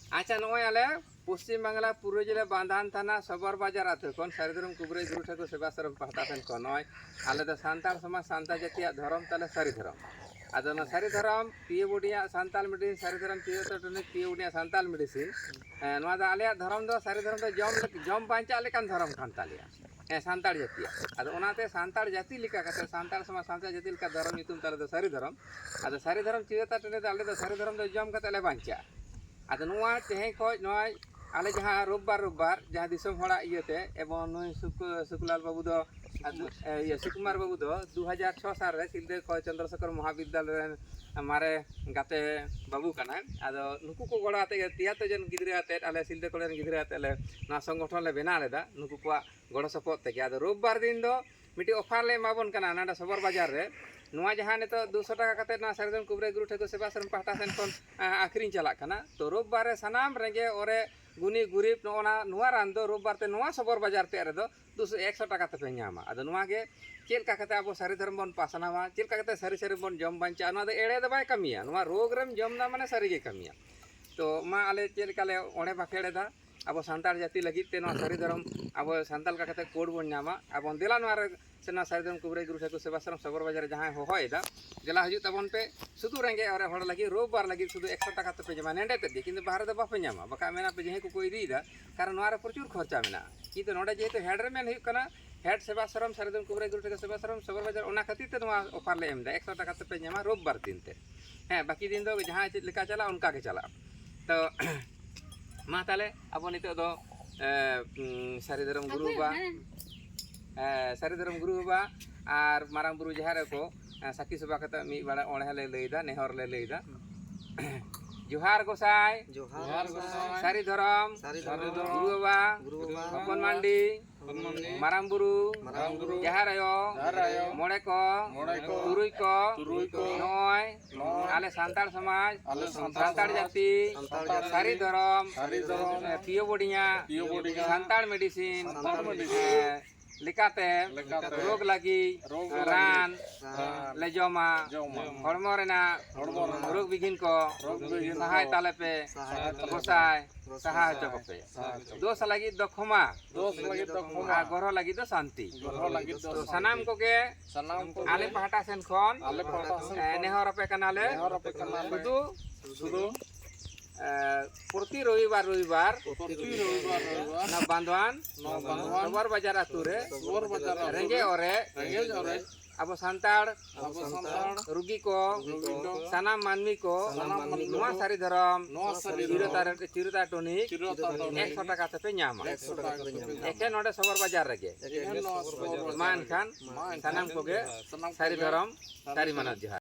अच्छा नॉय आले पश्चिम बांगला पूर्व जिला बांधान थाना सबर बाजार आते कौन सारिधरम कुबरे गुरु ठाकुर सेवाश्रम पहटा सेन को नॉय आले द सांताल समाज सांता जातिया धर्म ताले सारिधरम आदो ना सारिधरम पिए बुडिया सांताल मेडिसिन सारिधरम पिए तो टने पिए बुडिया सांताल मेडिसिन नोआ दा आले धर्म दो सारिधरम दो जम बांचा लेकान धर्म खान तालिया सांताल जातिया आदो ओनाते सांताल जाति लिका कते सांताल समाज सांता जाति लिका धर्म नितुम ताले दो सारिधरम आदो सारिधरम पिए तो टने आले दो सारिधरम दो जम कते ले बांचा आदो नोआ तेहे को नोय आले जहाँ रोबबार जहाँ दिसम होड़ा इयते एवं नोय सुकुलाल बाबू दो ये सुकुमार बाबू दो 2006 साल रे सिलदे को चंद्रशेखर महाविद्यालय मारे गाते बाबू कना आदो नुकु को गोड़ा आते तिया तो जन गिद्रे आते आले सिलदे कोलेन गिद्रे आते ले ना संगठन ले बना लेदा नुकु को गोड़ सपोर्ट ते आदो रोबबार दिन दो मिटी ऑफर ले माबन कना नाडा सबर बाजार रे नोआ जहाँ नितो 200 टाका कते ना सारिधरम कुबरे गुरु ठाकुर सेवाश्रम पहटा सेन कोन आखरिन चला कना तो रोबबार सानाम रेंगे ओरे गुनी गुरीब नोना नोआ रान दो रोबबार ते नोआ सबर बाजार ते रे दो 200 टाका ते पे नामा आदो नोआ गे चेल का कते अब सारिधरम बन पासनावा चेल का कते सारी सारी बन जम बांचा नोआ दो एड़े दो बाय कमिया नोआ रोग रेम जम ना माने सारी गे कमिया तो मा आले चेल काले ओणे बाखेड़े दा अब सांताल जाति लगित ते नोआ सारिधरम अब सांताल का कते कोड बन नामा अब देला नोआ रे सेना सारिधरम कुबरे गुरु ठाकुर सेवाश्रम सबर बाजार जहाँ होहोयदा देला हजू तबन पे सुदू रेंगे और हड़ लगी रोबबार लगी सुदू 100 टाका पे जमा नेंडे ते किंतु बाहर दो बापे नामा बका मेना पे जहे को इदीदा कारण नोआ रे प्रचुर खर्चा मेना किंतु नोडे जेहेतु हेड रे मेन हुई कना हेड सेवाश्रम सारिधरम कुबरे गुरु ठाकुर सेवाश्रम सबर बाजार ओना खातिर ते नोआ ऑफर ले एमदा 100 टाका पे जमा रोबबार दिन ते बाकी दिन दो जहाँ चेद लेका चला उनका के चला तो मा ताले अब नितो दो सारिधरम गुरु बा सारिधरम गुरु बा और मारांग बुरु जहाँ को साकी सभा कता मी बड़ा ओणे ले लैदा नेहर ले लैदा जोहार गोसाई सारिधरम गुरु बा हपन मांडी मारांग बुरु जहाँ आयो मोड़े को तुरुई को नॉय आले सांताल समाज सांताल जाति सारिधरम पियो बोडिया सांताल मेडिसिन लिकाते रोग लगी रान ले जमा हड़मो रेना रोग बिघिन को सहाय ताले पे गोसाय सहाय चको पे दोष लगी दो क्षमा गरह लगी दो शांति तो सनाम को के आले पहाटा सेन खन नेहर पे कनाले शुद्ध प्रति रविवार ना बांधवान सबर बाजार आतुरे रेंगे ओरे अब सांताड़ रुगी को सानाम मानवी को नोआ सारिधरम चिरुता टोनिक 100 टाका पे नामा एके नोडे सबर बाजार रेगे मान खान सानाम को गे सारिधरम सारी मानत जोहार।